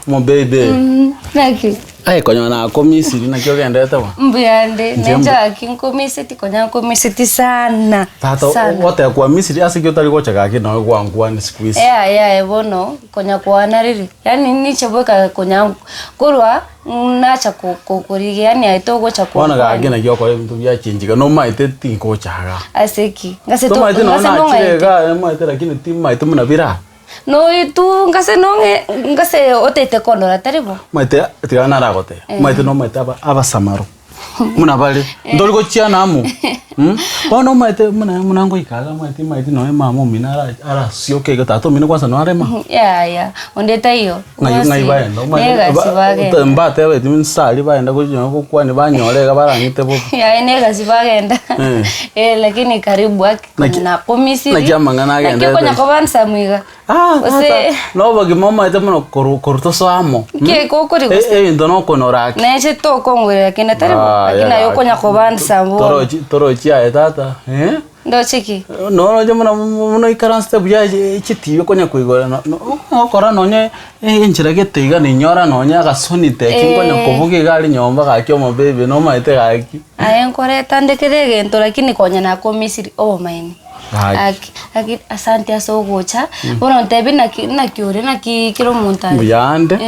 Mo baby. Naki. Ai konyona komisiri na kyo gendete wa. Mbuyande nenja kinkomisiti konya komisiti sana. Tata wote kwa Misiri asikyo tali gocha gake no kwa ngwani squeeze. Bono konya kwa nariri. Yani ni cheboka konya kurwa nacha kokorige yani aito gocha kwa. Bona gake na kyo kwa mtu bya chinjiga no maite tinko chaga. Aseki. Ngase to maite no na chega maite lakini tim maite muna bira. No itu ngase otete kondora taribo. Maite tigana ragote. Maite no maite aba samaro. Muna bale ndoli go chiana amu. Bono maite muna ngo ikaga maite no mama mina ara sioke ga tato mina kwasa no arema. Ondeta hiyo. Ngai baenda. Maite mbate we timin sali baenda go kwani banyolega barangite bo. Nega sibagenda. Lakini karibu na komisi. Na jamanga agenda. Lakini konya kobansa mwiga. No bagi mama ite muno korto amo. Ke kokori go. Ndono konoraki. Neche to kongwe lakini taribo. Lakini ayo konya kobansa mbo. Toro chia tata. Ndo chiki. No muno ikaranste buya chitiyo konya kuigora no kora nonye enchira getiga ni nyora nonye agasonite kinkonya kuvuga igali nyomba gakyo mo baby no maite gaki. Nkore tandekere gento lakini konya na komisiri maini. Aki asante asogocha. Bona ntebe na kiore na kiro montana. Buyande.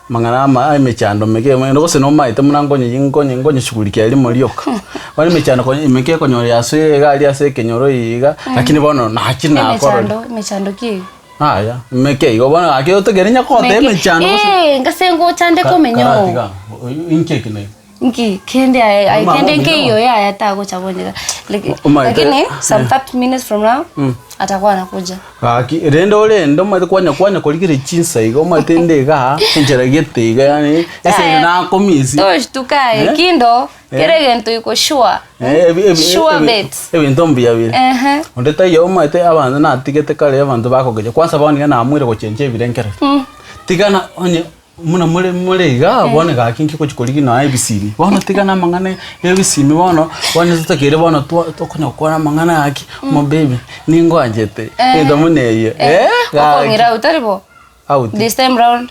Mangana mechando meke no se no maite munangonye yingonye shughulikia elimu lioka. Wani mechando konye meke konyo yase gali yase kenyoro yiga lakini bono na kina akoro. Mechando ki. Meke go bona akyo to gerenya kote mechando. Ngasengo chande ko menyo. Inke kine. Nki kende kende nke iyo yatago chabonera. Lakini some 5 minutes from now atakuwa anakuja. Rendo maite kwanya kolikire chinsa igo maite ndega enjera getiga yani ese na komisi. Tukae kindo keregento iko sure. Sure bet. Ebintu mbiyabire. Ondeta yo maite abantu na tigete kale abantu bakogeje kwanza bawani na amwire ko chenje birenkere. Tigana onye muna mulega bone ga kinki ko chikoligi na IBC bona tigana mangane IBC mi bona tutakere bona to konya kora mangana yaki mo baby ningo anjete ndo muneye ko ngira utaribo out this time round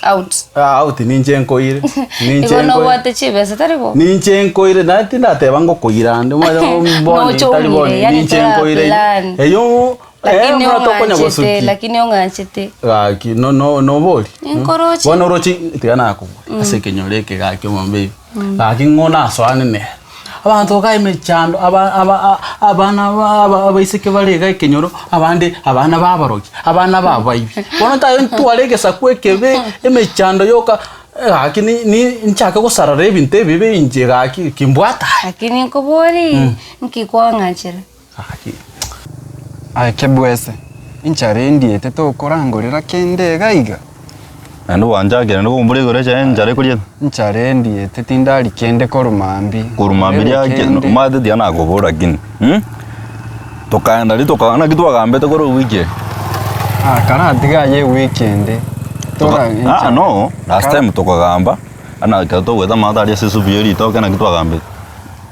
out ninje nkoire no wate chibe sataribo ninje nkoire nati ndate bango koira ndo mboni taribo ninje nkoire eyo lakini onganchete gaki no boli nkorochi bona rochi tigana ako asekenyoreke gaki mo baby gaki ngona swane ne abantu kai mechando abana abaiseke barega kenyoro abana babaroki abana babayibi bona tayo ntwarege sakwekebe emechando yoka lakini ni nchaka gusarara ebinte bibe inje gaki kimbwata lakini nkobori nkikwangachira gaki kebwese incharendi eteto korangorera kende gaiga ando wanjagera ndo kumbure gore cha njare kulie incharendi etetindali kende korumambi yake no made diana gobora gin tokaenda litokana kitu agambe to koro wiki kana diga ye weekend tora no last time tokagamba ana kato weta madari sesu bieri to kana kitu agambe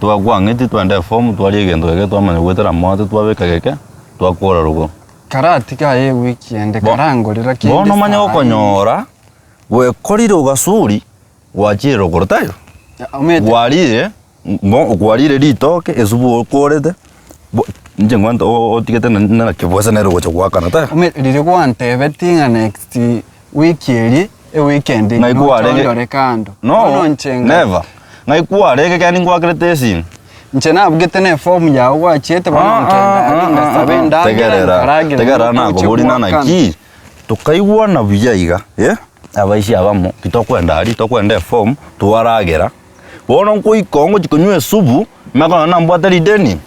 to agwangeti twende form twali gendo gege twamane wetera mate twabeka gege twakora rugo karati ka ye weekend karangorera kende bono manya okonyora we koriro gasuri wajiro kortayo walire gwalire litoke esubu okorete nje ngwanta otigete na kibwesa nero gocha gwakana ta lire gwante betinga next week eri weekend ngaikware kando no never ngaikware ke ngwa kretesin nchena bugete ne form ya wachete bana sabenda tegera na goborina na ki tukaigwa na biyaiga abaishi abamo kitokwenda ari tokwenda form tuwaragera bono nko ikongo chikonywe subu makana na mbwatari deni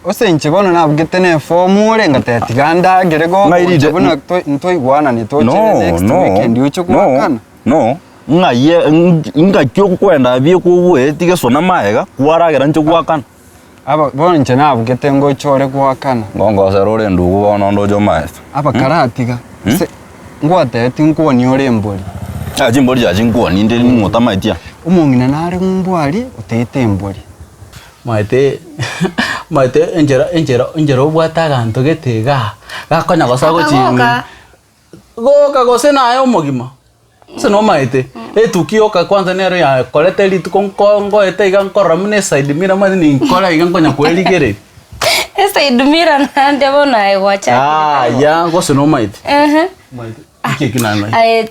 osenche bono na bugete ne form ure ngatetiganda gerego bono ntoigwana ni toche next weekend ucho kwakana no ngaye ngakyo kwenda bie kuwe tige sona maega kuwaragera ncho kwakana aba bono nchena bugete ngo chore kwakana ngongo serore ndugu bono ndojo maestro aba karatiga ngwate tinkuoni ore mbori jimbori ya jinkuoni ndi ngota maitia umungina nari ngumbwari utete mbori maite enjera obwataga ntogetiga gakonya gosa gochimi goka gose nayo omogima Se no maite. Tukioka kwanza nero ya kolete litu kongo ete iga nkora mune side mira mali ni nkora iga nkonya kweli gere. Side mira nande bona ewacha. Ya go se no maite. Maite. Ikinana.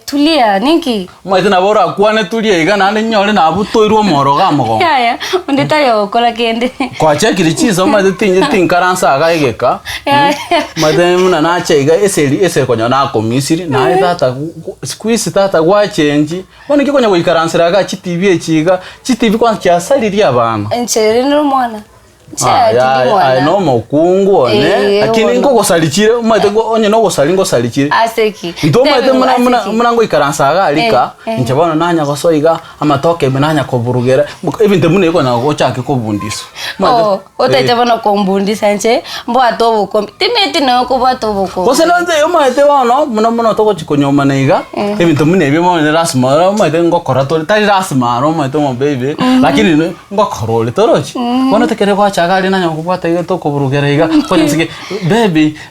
Tulia ninki. Maite na bora kwane tulia iga nande nyore na butoirwo moro gamo. Ya undeta yo kola kende. Kwa chekiri chizo maite tinkaransa aga igeka. Maite muna na cheiga ese konya na komisiri na tata squeeze tata gwa change. Wone kikonya gwikaransira aga chitivi echiga chitivi kwa kyasaliria abana. Enchere no mwana. No mokungu one lakini ngo gosalichire umate onye no gosalingo salichire aseki ndo mate muna ngo ikaransaga alika nchabona nanya gosoiga amatoke menanya koburugera ebinte mune ko na go chake ko bundiso otaite bona ko mbundisa nche mbo atobo ko timeti no ko batobo ko kose no nze umate wono muna to ko chikonyoma naiga ebinte mune bimo ne rasmara umate ngo korato tari rasmara umate mo baby lakini ngo korole torochi bona tekere kwa chagali nanya kubata iyo to kuburugera iga kwenye sike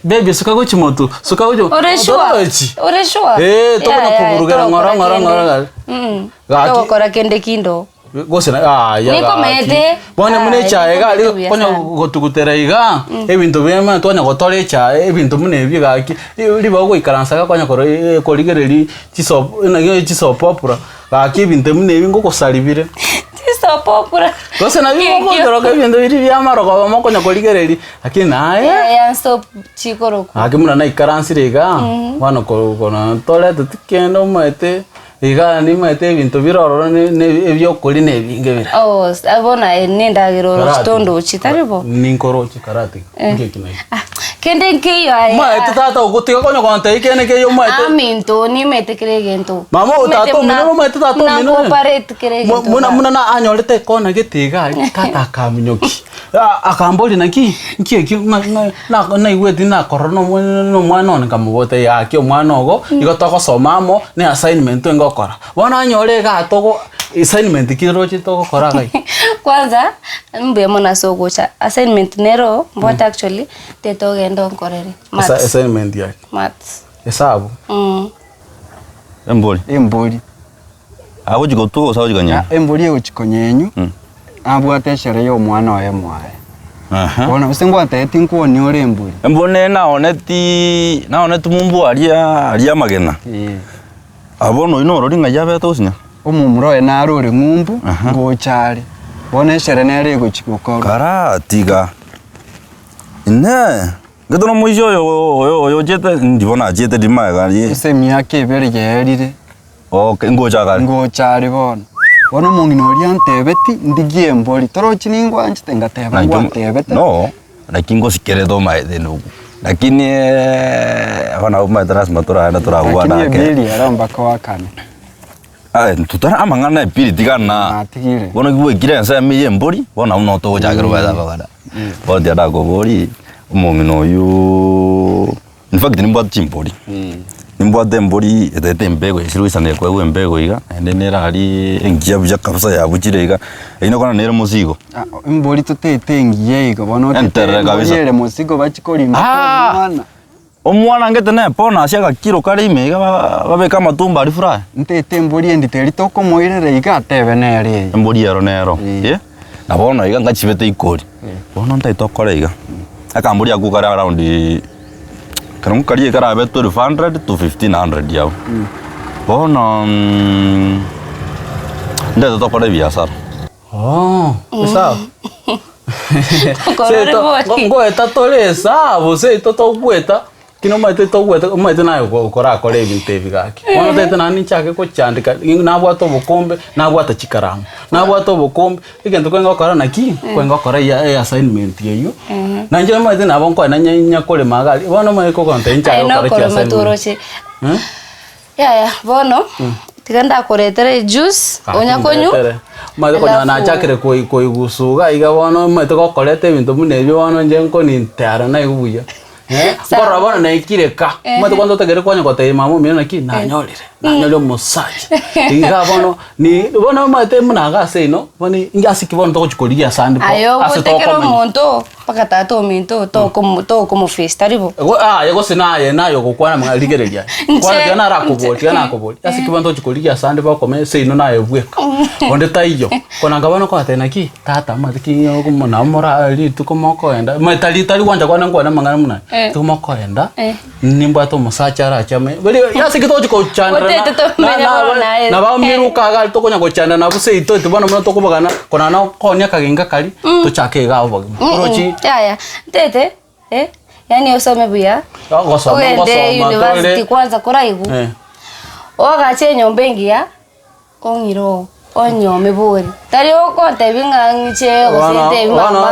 baby suka go chimoto suka go oreshwa to kuna kuburugera ngora ga kora kende kindo gose na niko mete bona mune chae gali konya gotugutera iga ebintu bema tonya gotore chae ebintu mune biga ki liba go ikaransa konya korigereri chiso popura ga ki ebintu mune bingo kosalibire so popura kose na bibo ndoroka bintu biri byamaro kwa moko nyakoligereri lakini naye ya stop chikoroko akimuna na ikaransire iga wana kona tole tukendo maite iga ni maite bintu birororo ne ebyo koli ne binge bira abona nenda giroro stondo chitaribo ninkoro chikarate ngekinai kende nkiyo ai maite tata ugotiga konya kwanta ikene ke yo maite aminto ni mete kiregento mama utato mino maite tato mino na operate kiregento muna na anyorete kona getiga tata kaminyoki akamboli naki nki na iwedi na korono no mwana on kamubote ya ki omwana ogo igotoko somamo ne assignment ngokora bona anyore ga togo assignment kiro chito kora gai kwanza mbe mona sogocha assignment nero but actually teto gendo nkorere maths assignment yake maths hesabu emboli aho jigoto sawo jiganya emboli uchikonyenyu abwate shere yo mwana oye mwae bona usengwate tinko ni ore emboli embone naoneti mumbu aria magena abono ino rori ngayabe tosinya omumuro ena arore ngumbu ngochare bona shere nere gochikoko karatiga ine getono muijo yo jete ndibona jete dimaga ye se miake ibere yerire okay ngochare bona mungino oriantebeti ndigie emboli torochi ningwa anchite ngateba ngwatebete no lakini ngosikere do maide nugu lakini hona umatras matura na turagwa nake lakini bili aramba kwa kane tutara amangana epiri tigana bona gwe kirensa miye emboli bona uno to jagero bada bagada bona dia dago boli umungino yu in fact nimba timboli nimba demboli etete mbego isiruisane kwa we mbego iga ndenera ali engia bya kabisa ya bujirega ino kona nere musigo mboli totete ngiye iga bona entere kabisa yere musigo bachikori mwana omwana ngete na pona asiaga kiro kari mega babeka matumba ari fura ntete mboli enditeri toko moirere iga tebe nere mboli yero nero ye na bona iga ngachibete ikori bona ntai tokore iga akamboli akukara around kana kari kara be 1200 to 1500 yao bona ndio tokore biashara sawa ngo etatole sawa se toto gweta kino maite to gweta maite nayo ukora kore bintevi gaki ona tete nani chake ko chandika nabwato bukombe nabwata chikaramu nabwato bukombe igento kwenga kora naki kwenga kora ya assignment yeyo nanje maite nabonko nanya kole magali bona maiko content chayo kora assignment ya bono tiganda koretere juice onya konyu maite konya na chakere ko igusuga iga bono maite ko korete bintu mune byo bono nje nko ni ntara na iguya Kora bona na ikireka. Mato kwando tegere kwanya kote mamu mira naki na nyorire. nanyole musaji iga bono ni bono mate munaga seno boni ingasi kibono to chikoligia sandi po ayo gotekero monto pakata to minto to como festa ribo yego sinaye nayo gukwana mwaligereria kwana kana rakuboti asi kibono to chikoligia sandi po kome seno nayo bweka onde taiyo kona ngabano ko atena ki tata matiki kumona mora ali tukomoko enda metali kwanja kwana ngwana mangana muna tukomoko enda nimba to musacha ra chame bali yasi kito chiko chandra na ba miru kaga to konya go chandra na buse ito tibona muna to kubagana kona na konya kaginga kali to chake ga obo orochi ya tete yani usome buya ende university kwanza koraigu oga chenyo mbengia ongiro onyome bori tari okonte binga ngiche osente mama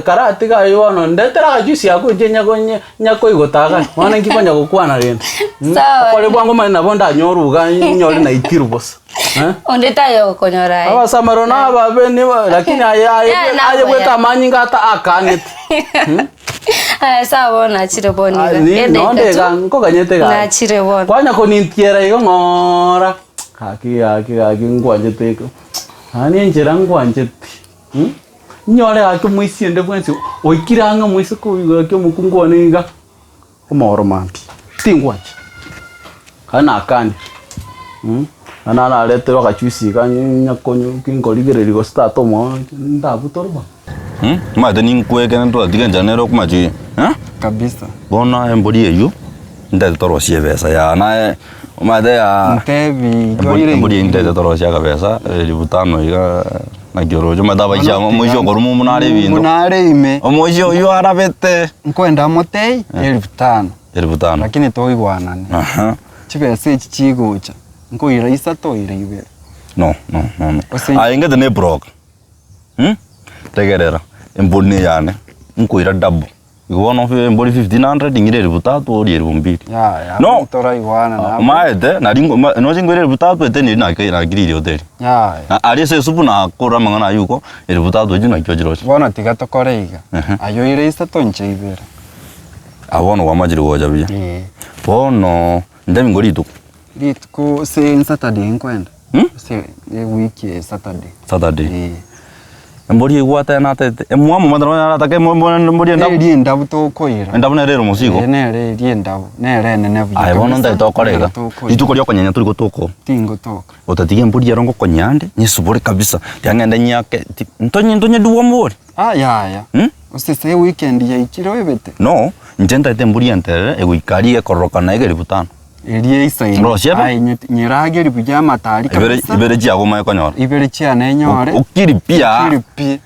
karati ga yono ndetera ga juice yako jenya gonye nyako igotaga wana ngikonya gukwana rende kole bwango mana bonda nyoruga nyori na itiru boss ondeta yo konyora aba samaro na babe ni lakini aye bweka manyinga ata akangeti sawa na chire boni ni nonde ga ngoganyete ga na chire boni kwanya ko nintiera igo ngora kaki ngwanjete ko ani njera ngwanjete nyore aki muisiende bwensi oikiranga muisi ko igo ke mukungwane iga kumoro mampi tingwanje kana akani ana na letero gachusi kanya konyo kingoligereri go start mo ndabutorba ma tani nkweke ndo digenja nero kumaji kabisa bona embodi eyu ndate torosie besa ya na umade ya ntebi embodi ndate torosie kabesa libutano iga na gyorojo madaba jama mojo gorumu munare bindo munare ime omojo yo arabete nkwenda motei elibutano lakini toigwanane chibesa echi chigocha nkoira isato ireibe no ingete ne broke tegerera embodi yane nkoira double igono fe embodi 1500 ingire elibutatu ori elibumbiri no tora igwana na maete na ringo no jingire elibutatu eteni na giriri hotel ari se supu na kora mangana yuko elibutatu jina kyojiro bona tigato koreiga ayo ire isato ncheibera abono wamajiri goja biya bono ndemi ngorito litko se Saturday nkwenda se wiki Saturday embori igwata na tete emwamo madara atake mbori ndabu to koira ndabu na rero musigo nere ndabu nere nene buya ai bono ndai to korega ituko ryo konyanya turi gutoko tingo toka otatige embori yarongo konyande nyisubore kabisa tyangenda nyake ntonye duwa mbori ya osese weekend ya ikiro ebete no njenda ite embori entere eguikarie kororoka na igeri butano erie isaini nyirage ribuja matari kabisa ibere chiago mai konyora ibere chia na nyore ukiripia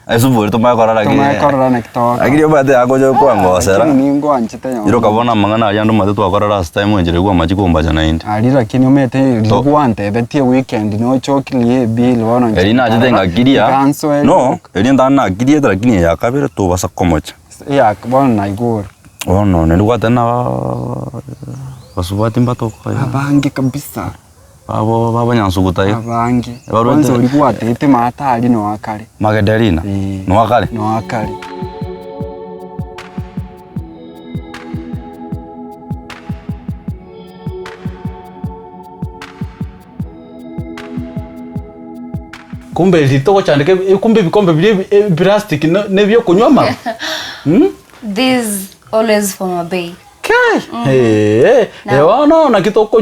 esuburi to mai korara na kitoka agiri bate agojo kwa ngosera ningo anchite yo iro kabona mangana yando mate to korara last time njire kwa machi komba jana indi ali lakini umete rigwante betie weekend no choklie bill wono elina ajite ngagiria no elina na agiria lakini ya kabere to basa komocha ya bona na igor ono nilikuwa tena basubati mbato kwa abange kabisa babo nyansuguta yo abange kwanza ulikuwa tete matali no akale magadarina no akale kumbe litoko chandike kumbe bikombe bile plastic nebyo kunywa ma this always from a bay wana na kitoko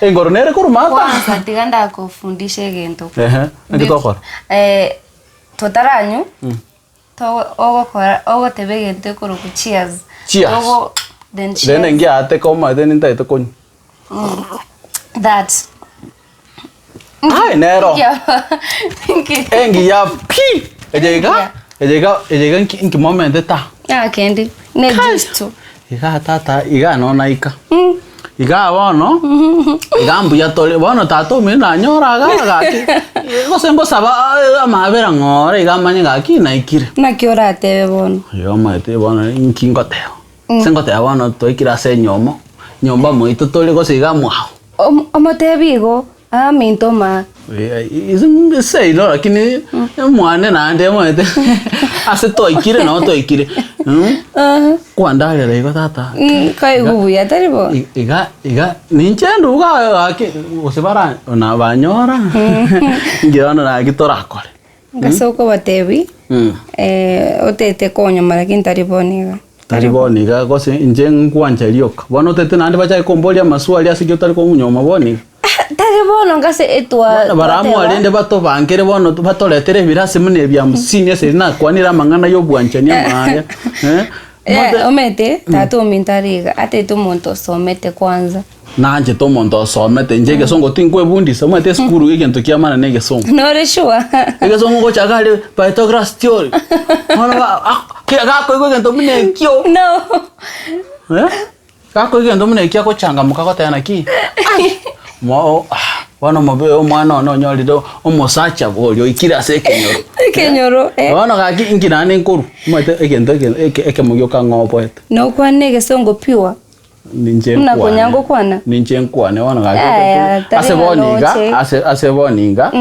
engoronere kurumata kwanza tiganda kufundishe gento ngitoko totaranyu to ogo tebe gento kuruku cheers ogo then ngia ate koma then nta itoko that nero engi ya pi ejega inki moment ta kendi ne justo iga tata iga no naika iga bono iga mbuya tole bono tato mi na nyora ga ki go saba amabera ngore iga manye ga ki na ikire na kiora tebe bono yo mate bono inki ngoteo sengote bono to ikira se nyomba mo itotole go siga mwao omotebigo Mintoma. Isn't say no, lakini mwana na ande mwete. Ase toikire na toikire. Kwa ndale lego tata. Kai gubu ya taribo. Iga ninchendo ga usibara na banyora. Ngirana na gitora kole. Gasoko batebi. Otete konyo lakini tariboniga. Tariboniga gose nje nkwanja lyoka. Bono tete nande bacha kombolia maswali asigyo tari ko munyoma boniga. Taribono ngase etwa baramu alende bato bangere bono batoletere birase mune bya musini ese na kwanira mangana yo bwanchania maya omete tatu mintariga ate tu monto somete kwanza nanje to monto somete njege songo tinkwe bundi somete skuru igento kiamana nege songo nore shua ege songo go chagale pythagoras theory ona ga ko igento mune kyo no ga ko igento mune kyo ko changamuka ko tayana ki mo wana mabe omwana no nyolido omosacha bolyo ikira se kenyoro wana ga ki ingina ne nkuru mate egento eke mugyo ka ngopoet no kwanege songo piwa ninje mna konyango kwana ninje nkwane wana ga aseboniga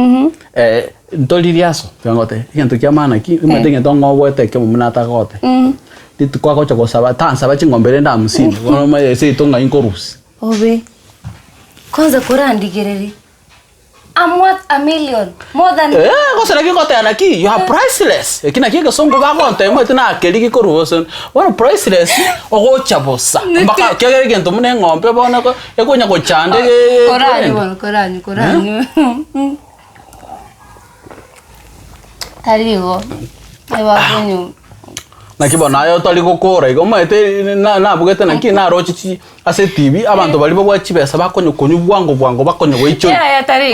ndoliriaso tangote egento kya mana ki mate ngento ngopoet ke mumna tagote titukwa ko chako saba tansa bachingombere nda musini wana ma se itonga inkorusi obe kwanza kurandigereri I'm worth $1 million more than kosera kikote anaki you are priceless ekina kike songo ba konte mwete na keliki koruoson wana priceless ogo chabosa mbaka kegere gento mune ngombe bona ko ekonya ko chande korani taligo ewa kunyu nakibona ayo toli gukora igo mwete na bugete naki na rochichi ase TV abantu bali bwa chibesa bakonyo bwango bakonyo weicholi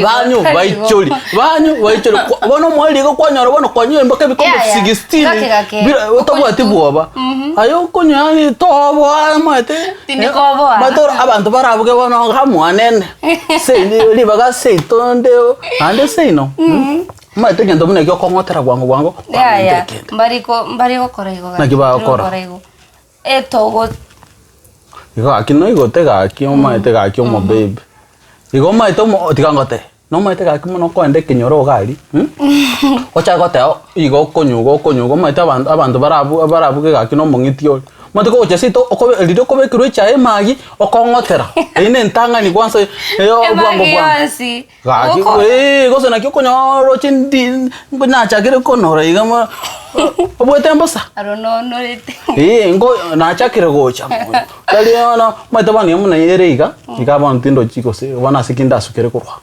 banyu baicholi bono mwali go kwanyora bono kwanyo mboka bikombe 16 bila otobwa tibuoba ayo konyo yani tobo mwete tindikobo batora abantu barabuge bono hamwanene sei libaga sei tonde ande sei no mwete ngendo mune kyo kongotera bwango mbariko koraigo nakiba kora etogo igo akino igo tega akio maete ga akio mo babe igo maete mo tigangote no maete ga akimo no kwende kinyoro gari ocha gote igo konyugo maete abantu barabu ga akino mongitio mate ko chesito okobe lido kobe kiro cha emagi okongotera ine ntanga ni kwanza bwango gaki go sena kyo konyoro chindi na chakire konora igama obwete mbosa arono norete ngo na chakire gocha kali ona mate bani muna yereiga ikaba ntindo chiko se bana sikinda sukere kurwa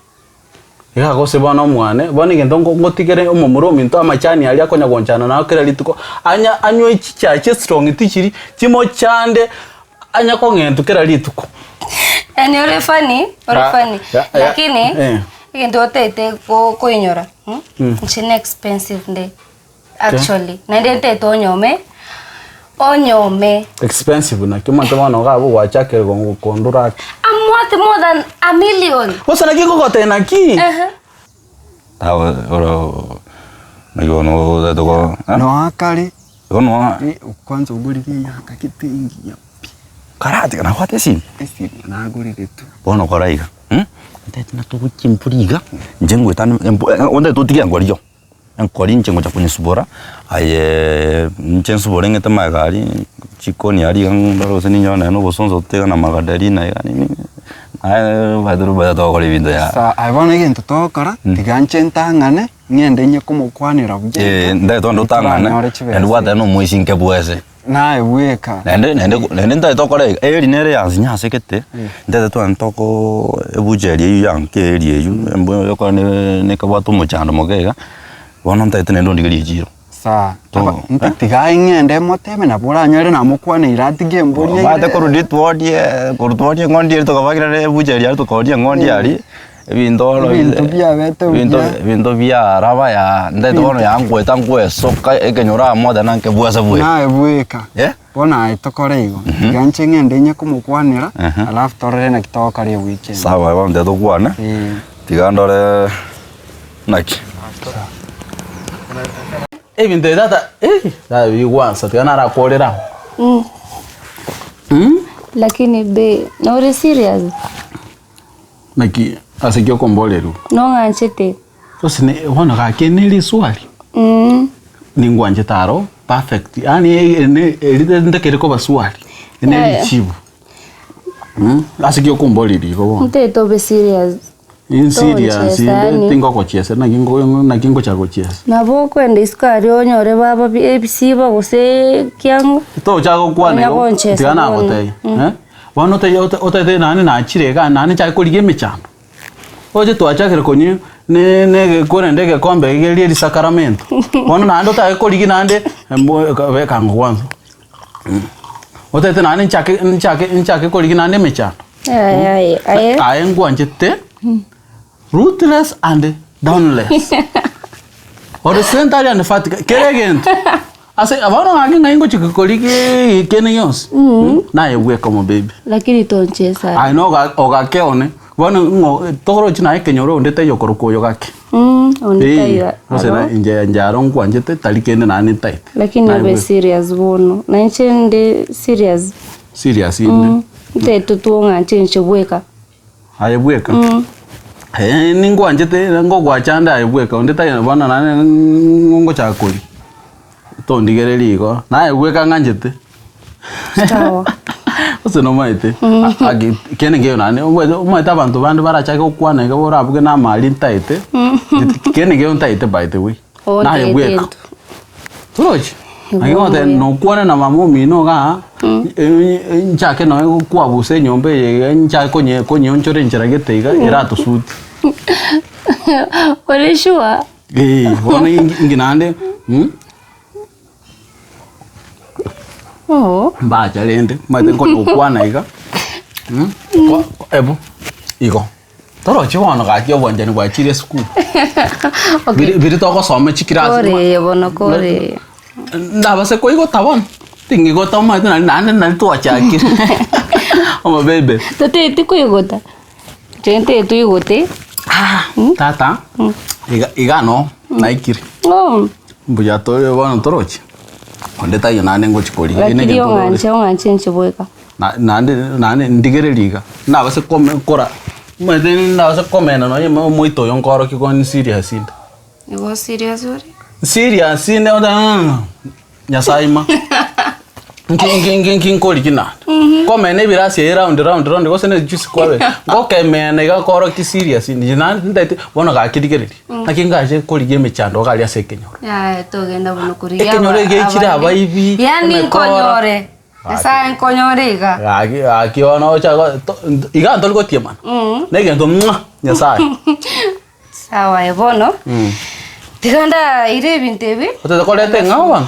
ega gose bana mwane bani gendo ngotigere omomuro minto amachani ali akonya gonchana na kera lituko anywe chicha strong tichiri chimo chande anya kongento kera lituko yani orefani lakini gendo tete ko inyora it's an expensive day actually na ndete to onyome expensive na kima tamano ga bo wachake gongo kondura I'm worth more than $1 million wosana kiko kote na ki tawo oro nayo no da to no akali no kwanza ugulire yaka kitingi yapi karate kana kwate sim na agulire tu bono koraiga ndete na to kuchimpuriga njengwe tan onde to tikia ngoriyo enkori nchengo cha kunyisubora aye nchensuborenge ngete magari chikoni ari ngaro seni nyona no bosonzo tega na magadarina yani baduru bada kore bindo ya sa abona gento tokora tiganche ntangane ngende nye kumukwanira buje ndai tondo tangane and what no muishinke bwese na eweka nende ndai tokore eri nere yanzinya sekete ndete to antoko ebujeri yanke eri eyu embo yoko ne kabatu muchando mogega wana mtaite nendo ndigiri jiro sa ntatiga ngende moteme na bora nyare na mukwane iratige mbori bate korudi twodie ngondi to kabagira bujeri ari to kodia ngondi ari bintu bia raba ya ndete bono ya ngweta ngwesoka ekenyora moda nanke bwasa bwe na ebweka bona itokoreigo ganche ngende nye kumukwanira alafu torere na kitoka ri weekend sawa bamde to kwana tigandore naki ebintu data biwansa tiganara kolera lakini be no re serious naki Asikio komboleru. No nganchete. Sasa ne wana ka keneli swali. Ni ngwanje taro perfect. Yani elite ndekere ko baswali. Ene chibu. Asikio komboleri ko. Nte to be serious. In serious, tingo ko chese na kingo cha ko chese. Na bo kwenda iskari onyore baba ABC ba gose kyangu. To cha ko kwane ko. Tigana ko te. Wano te ote nani na chirega nani cha ko lige mechano. Oje to acha kere konyi ne kore ndege kombe igeli Sacramento. Wano nando ta ko lige nande be kango kwanza. Ote te nani nchake ko lige nande mechano. Ai ngwanje te. Ruthless and downless. Or the center and the fat again. I say, I want to go to Koliki Kenyos. Now you wake up, baby. Lakini tonchesa. I know Oga Keone. One Toro China Kenyoro, the Tayoko Yogaki. Only in Jaron Quanjete, Talikan and Annie tight. Lakini be serious one. Nanchen de serious. Serious in the tutu and change your waker. I wake up. Ningo anjete ngo kwa chanda iweka ondeta yana bana nane ngo cha kuli to ndigereli ko na iweka nganjete sawa ose no maite agi kene ngeyo nane umaita abantu bandi baracha ko kwana ko rabuke na mali ntaite kene ngeyo ntaite by the way na iweka turochi ayo de no kwana na mamu no ga nchake no kwa buse nyombe ye nchake konye onchore nchiragete iga irato suti. What is sure? Wana inginande. Oh. Bacha lende, mate ko kwana iga. Ebu. Iko. Toro chiwana ga kyo wanja ni kwa chire school. Biri to ko some chikira. Kore bono kore. Ndaba se ko iko tawon. Tingi go tama nane to achaki. Oh baby. Tote ti ko igota. Gente tu igote. Tata. Iga no naikiri. Oh. Mbuya to wana torochi. Ondeta yonane ngo chikoli. Lakini onganche nchibweka. Nane ndigereliga. Na base kora. Made na base komena no yema moito yonkoro kiko serious inda. Ego serious ori? Serious ine oda nyasaima. Nkin koli kina. Komene birasi round go sene juice kwawe. Go kemene ga koro ki serious ine. Nana ndete wono ga kidigereli. Nakinga je koli game chando ga lia sekenyoro. Ya to genda bono kuri. Ekenyoro ge chira abaibi. Yani konyore. Esa en konyorega. Aki ono cha iga ndol go tiemana. Nege ndo nyasai. Sawa ebono. Tiganda ire bintebi. Ote ko lete ngawan.